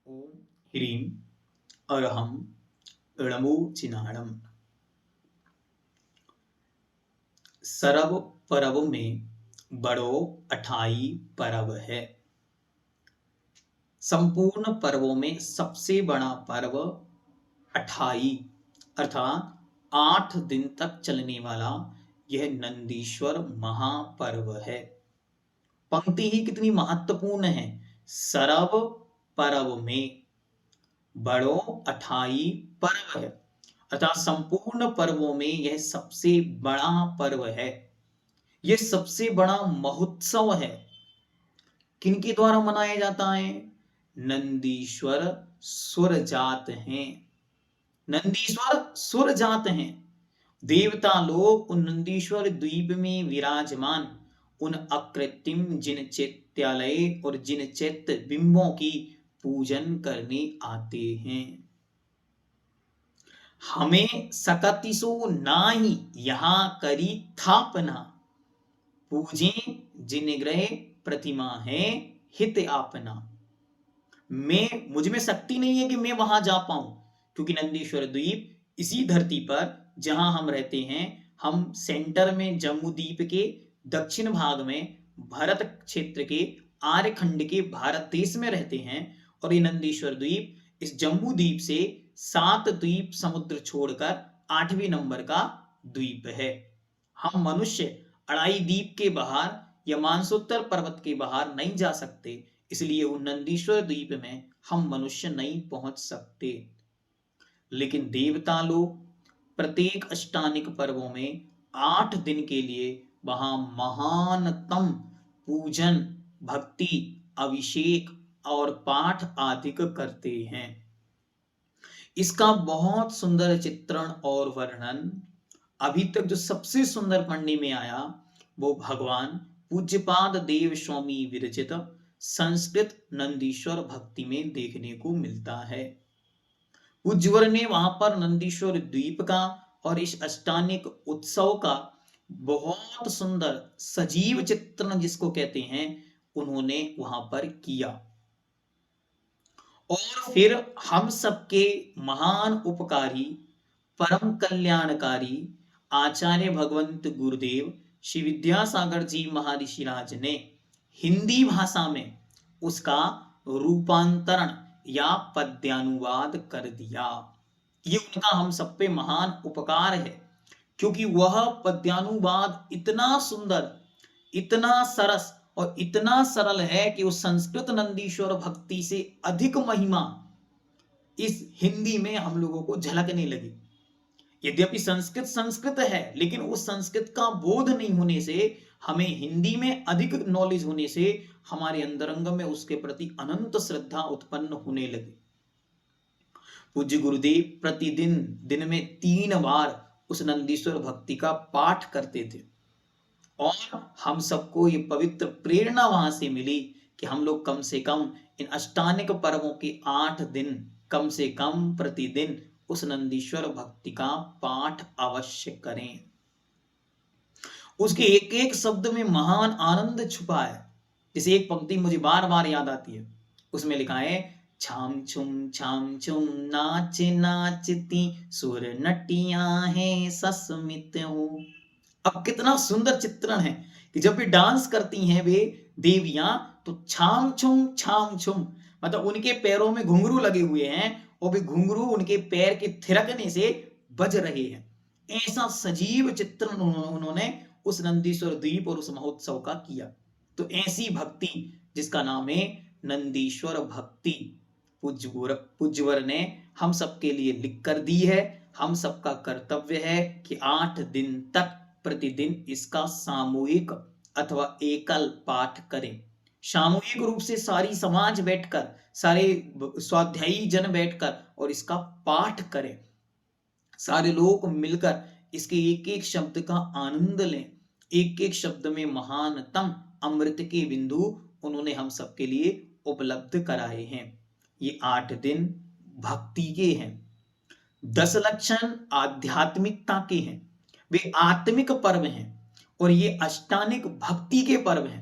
ओम ह्रीं अरहं णमो चिनाणम। सरब परब में बड़ो अठाई परब है। संपूर्ण पर्वों में सबसे बड़ा पर्व अठाई अर्थात 8 दिन तक चलने वाला यह नंदीश्वर महापर्व है। पंक्ति ही कितनी महत्वपूर्ण है। सरब परब में बड़ो अठाई पर्व है अर्थात संपूर्ण पर्वों में यह सबसे बड़ा पर्व है। यह सबसे बड़ा महोत्सव है। किनके द्वारा मनाया जाता है? नंदीश्वर सुरजात हैं। नंदीश्वर सुरजात हैं। देवता लोग उन नंदीश्वर द्वीप में विराजमान उन अकृत्रिम जिन चैत्यालय और जिन चैत्य बिंबों की पूजन करने आते हैं। हमें सकतिसो नाही यहाँ करी थापना, पूजे जिन ग्रह प्रतिमा है हित आपना। मुझ में शक्ति नहीं है कि मैं वहां जा पाऊं, क्योंकि नंदीश्वर द्वीप इसी धरती पर जहां हम रहते हैं, हम सेंटर में जम्मू द्वीप के दक्षिण भाग में भारत क्षेत्र के आर्यखंड के भारत देश में रहते हैं। और ये नंदीश्वर द्वीप इस जम्मू द्वीप से 7 द्वीप समुद्र छोड़कर 8वें नंबर का द्वीप है। हम मनुष्य अड़ाई द्वीप के बाहर या मानसोत्तर पर्वत के बाहर नहीं जा सकते, इसलिए वो नंदीश्वर द्वीप में हम मनुष्य नहीं पहुंच सकते। लेकिन देवता लोग प्रत्येक अष्टानिक पर्वों में 8 दिन के लिए वहां महानतम पूजन, भक्ति, अभिषेक और पाठ आदि करते हैं। इसका बहुत सुंदर चित्रण और वर्णन अभी तक जो सबसे सुंदर पढ़ने में आया वो भगवान पूज्यपाद देव स्वामी विरचित संस्कृत नंदीश्वर भक्ति में देखने को मिलता है। पूज्यवर ने वहां पर नंदीश्वर द्वीप का और इस अष्टानिक उत्सव का बहुत सुंदर सजीव चित्रण जिसको कहते हैं, उन्होंने वहां पर किया। और फिर हम सबके महान उपकारी, परम कल्याणकारी आचार्य भगवंत गुरुदेव श्री विद्यासागर जी महर्षि राज ने हिंदी भाषा में उसका रूपांतरण या पद्यानुवाद कर दिया। ये उनका हम सब पे महान उपकार है, क्योंकि वह पद्यानुवाद इतना सुंदर, इतना सरस और इतना सरल है कि उस संस्कृत नंदीश्वर भक्ति से अधिक महिमा इस हिंदी में हम लोगों को झलकने लगी। यद्यपि संस्कृत संस्कृत है, लेकिन उस संस्कृत का बोध नहीं होने से, हमें हिंदी में अधिक नॉलेज होने से हमारे अंतरंग में उसके प्रति अनंत श्रद्धा उत्पन्न होने लगी। पूज्य गुरुदेव प्रतिदिन दिन में 3 बार उस नंदीश्वर भक्ति का पाठ करते थे और हम सबको ये पवित्र प्रेरणा वहां से मिली कि हम लोग कम से कम इन अष्टानिक पर्वों के 8 दिन कम से कम प्रतिदिन उस नंदीश्वर भक्ति का पाठ अवश्य करें। उसके एक एक शब्द में महान आनंद छुपा है। जैसे एक पंक्ति मुझे बार बार याद आती है, उसमें लिखा है छाम छुम नाच नाचती सुर नटिया है सस्मित हो। अब कितना सुंदर चित्रण है कि जब भी डांस करती हैं वे देवियां तो छाम छुम, मतलब उनके पैरों में घुंघरू लगे हुए हैं और वे घुंघरू उनके पैर के थिरकने से बज रहे हैं। ऐसा सजीव चित्रण उन्होंने उस नंदीश्वर द्वीप और उस महोत्सव का किया। तो ऐसी भक्ति जिसका नाम है नंदीश्वर भक्ति, पूज्यवर ने हम सबके लिए लिख कर दी है। हम सबका कर्तव्य है कि 8 दिन तक प्रतिदिन इसका सामूहिक अथवा एकल पाठ करें। सामूहिक रूप से सारी समाज बैठकर, सारे स्वाध्यायी जन बैठकर और इसका पाठ करें। सारे लोग मिलकर इसके एक एक शब्द का आनंद लें। एक एक शब्द में महानतम अमृत के बिंदु उन्होंने हम सबके लिए उपलब्ध कराए हैं। ये 8 दिन भक्ति के हैं। 10 लक्षण आध्यात्मिकता के हैं। वे आत्मिक पर्व हैं और ये अष्टानिक भक्ति के पर्व हैं।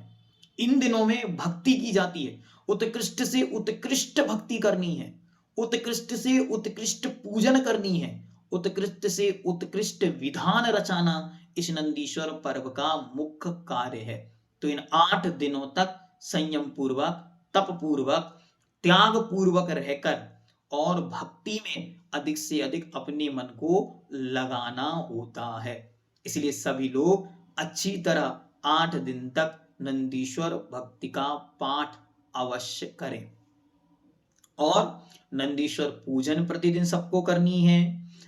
इन दिनों में भक्ति की जाती है उत्कृष्ट से उत्कृष्ट भक्ति करनी है, उत्कृष्ट से उत्कृष्ट पूजन करनी है, उत्कृष्ट से उत्कृष्ट विधान रचाना इस नंदीश्वर पर्व का मुख्य कार्य है। तो इन 8 दिनों तक संयम पूर्वक, तप पूर्वक, त्याग पूर्वक रहकर और भक्ति में अधिक से अधिक अपने मन को लगाना होता है। इसलिए सभी लोग अच्छी तरह 8 दिन तक नंदीश्वर भक्ति का पाठ अवश्य करें। और नंदीश्वर पूजन प्रतिदिन सबको करनी है।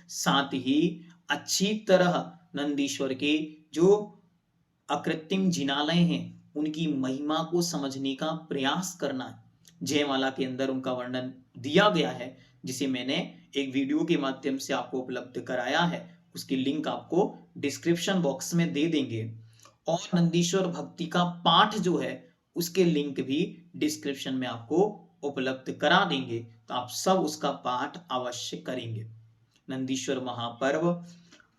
साथ ही अच्छी तरह नंदीश्वर के जो अकृत्रिम जिनालय हैं उनकी महिमा को समझने का प्रयास करना है। जयमाला के अंदर उनका वर्णन दिया गया है, जिसे मैंने एक वीडियो के माध्यम से आपको उपलब्ध कराया है। उसकी लिंक आपको डिस्क्रिप्शन बॉक्स में दे देंगे। और नंदीश्वर भक्ति का पाठ जो है उसके लिंक भी डिस्क्रिप्शन में आपको उपलब्ध करा देंगे, तो आप सब उसका पाठ अवश्य करेंगे। नंदीश्वर महापर्व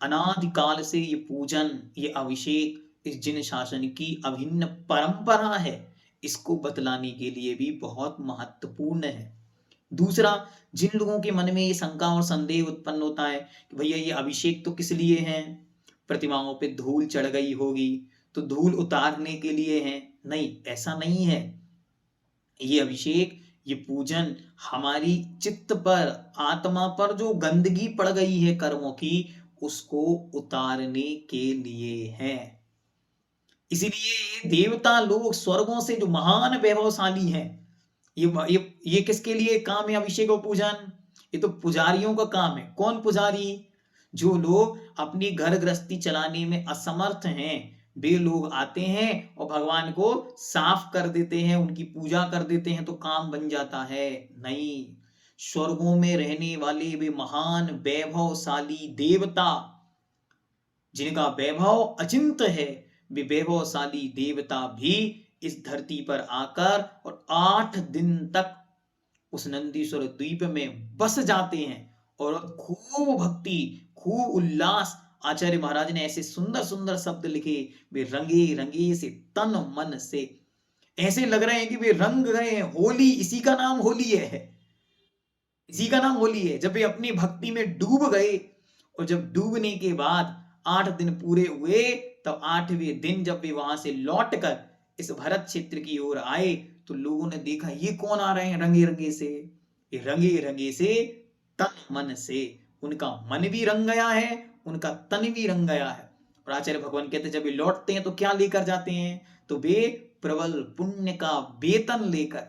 अनादिकाल से ये पूजन, ये अभिषेक इस जिन शासन की अभिन्न परंपरा है, इसको बतलाने के लिए भी बहुत महत्वपूर्ण है। दूसरा, जिन लोगों के मन में ये शंका और संदेह उत्पन्न होता है कि भैया ये अभिषेक तो किस लिए है, प्रतिमाओं पे धूल चढ़ गई होगी तो धूल उतारने के लिए है। नहीं, ऐसा नहीं है। ये अभिषेक, ये पूजन हमारी चित्त पर, आत्मा पर जो गंदगी पड़ गई है कर्मों की, उसको उतारने के लिए है। इसीलिए देवता लोग स्वर्गों से जो महान वैभवशाली हैं, ये किसके लिए काम है अभिषेक और पूजन? ये तो पुजारियों का काम है। कौन पुजारी? जो लोग अपनी घर गृहस्थी चलाने में असमर्थ हैं, वे लोग आते हैं और भगवान को साफ कर देते हैं, उनकी पूजा कर देते हैं, तो काम बन जाता है। नहीं, स्वर्गों में रहने वाले वे महान वैभवशाली देवता, जिनका वैभव अचिंत्य है, वे वैभवशाली देवता भी इस धरती पर आकर और 8 दिन तक उस नंदीश्वर द्वीप में बस जाते हैं और खूब भक्ति, खूब उल्लास। आचार्य महाराज ने ऐसे सुंदर सुंदर शब्द लिखे, वे रंगे रंगे से, तन मन से, ऐसे लग रहे हैं कि वे रंग गए हैं। होली, इसी का नाम होली है, इसी का नाम होली है। जब वे अपनी भक्ति में डूब गए और जब डूबने के बाद 8 दिन पूरे हुए, तब 8वें दिन जब वे वहां से लौटकर इस भरत क्षेत्र की ओर आए, तो लोगों ने देखा ये कौन आ रहे हैं रंगे रंगे से। ये रंगे रंगे से तन मन से, उनका मन भी रंग गया है, उनका तन भी रंग गया है। और आचार्य भगवान कहते हैं जब वे लौटते हैं तो क्या लेकर जाते हैं? तो वे प्रबल पुण्य का वेतन लेकर,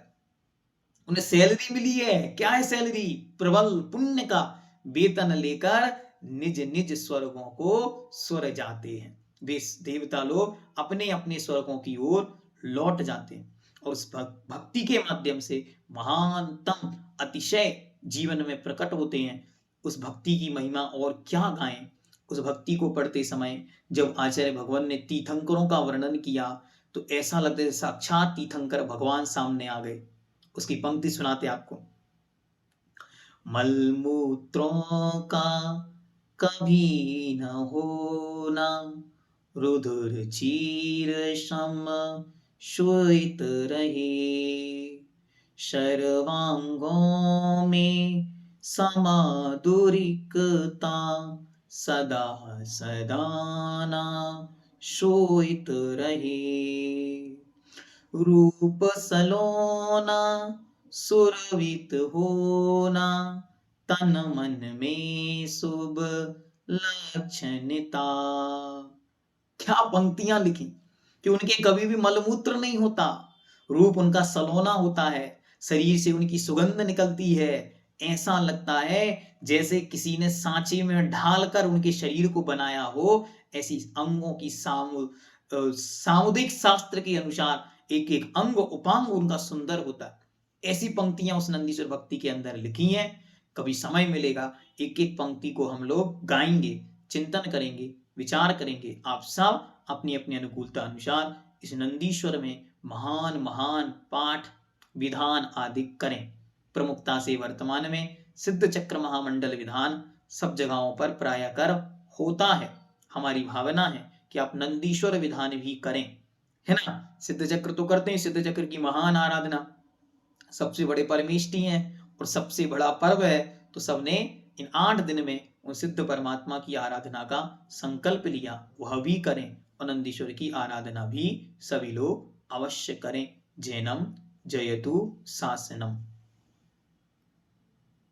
उन्हें सैलरी मिली है। क्या है सैलरी? प्रबल पुण्य का वेतन लेकर निज निज स्वर्गों को स्वर जाते हैं। वे देवता लोग अपने अपने स्वर्गों की ओर लौट जाते हैं और उस भक्ति के माध्यम से महानतम अतिशय जीवन में प्रकट होते हैं। उस भक्ति की महिमा और क्या गाएं। उस भक्ति को पढ़ते समय जब आचार्य भगवान ने तीर्थंकरों का वर्णन किया, तो ऐसा लगता है साक्षात तीर्थंकर भगवान सामने आ गए। उसकी पंक्ति सुनाते आपको। मलमूत्रों का कभी न होना, रुधिर चीर सम श्वेत रहे, सर्वांगों में समाधुरिकता, सदा सदाना श्वेत रहे। रूप सलोना सुरवित होना, तन मन में शुभ लक्षणता। क्या पंक्तियां लिखी कि उनके कभी भी मलमूत्र नहीं होता, रूप उनका सलोना होता है, शरीर से उनकी सुगंध निकलती है। ऐसा लगता है जैसे किसी ने सांचे में ढालकर उनके शरीर को बनाया हो। ऐसी अंगों की सामुदायिक शास्त्र के अनुसार एक एक अंग उपांग उनका सुंदर होता है। ऐसी पंक्तियां उस नंदीश्वर भक्ति के अंदर लिखी हैं। कभी समय मिलेगा एक एक पंक्ति को हम लोग गाएंगे, चिंतन करेंगे, विचार करेंगे। आप सब अपनी अपनी अनुकूलता अनुसार इस नंदीश्वर में महान महान पाठ विधान आदि करें। प्रमुखता से वर्तमान में सिद्ध चक्र महामंडल विधान सब जगहों पर प्राय कर होता है। हमारी भावना है कि आप नंदीश्वर विधान भी करें, है ना। सिद्ध चक्र तो करते हैं, सिद्ध चक्र की महान आराधना, सबसे बड़े परमेष्टि हैं और सबसे बड़ा पर्व है, तो सबने इन 8 दिन में उन सिद्ध परमात्मा की आराधना का संकल्प लिया, वह भी करें। और नंदीश्वर की आराधना भी सभी लोग अवश्य करें। जैनम जयतु शासनम।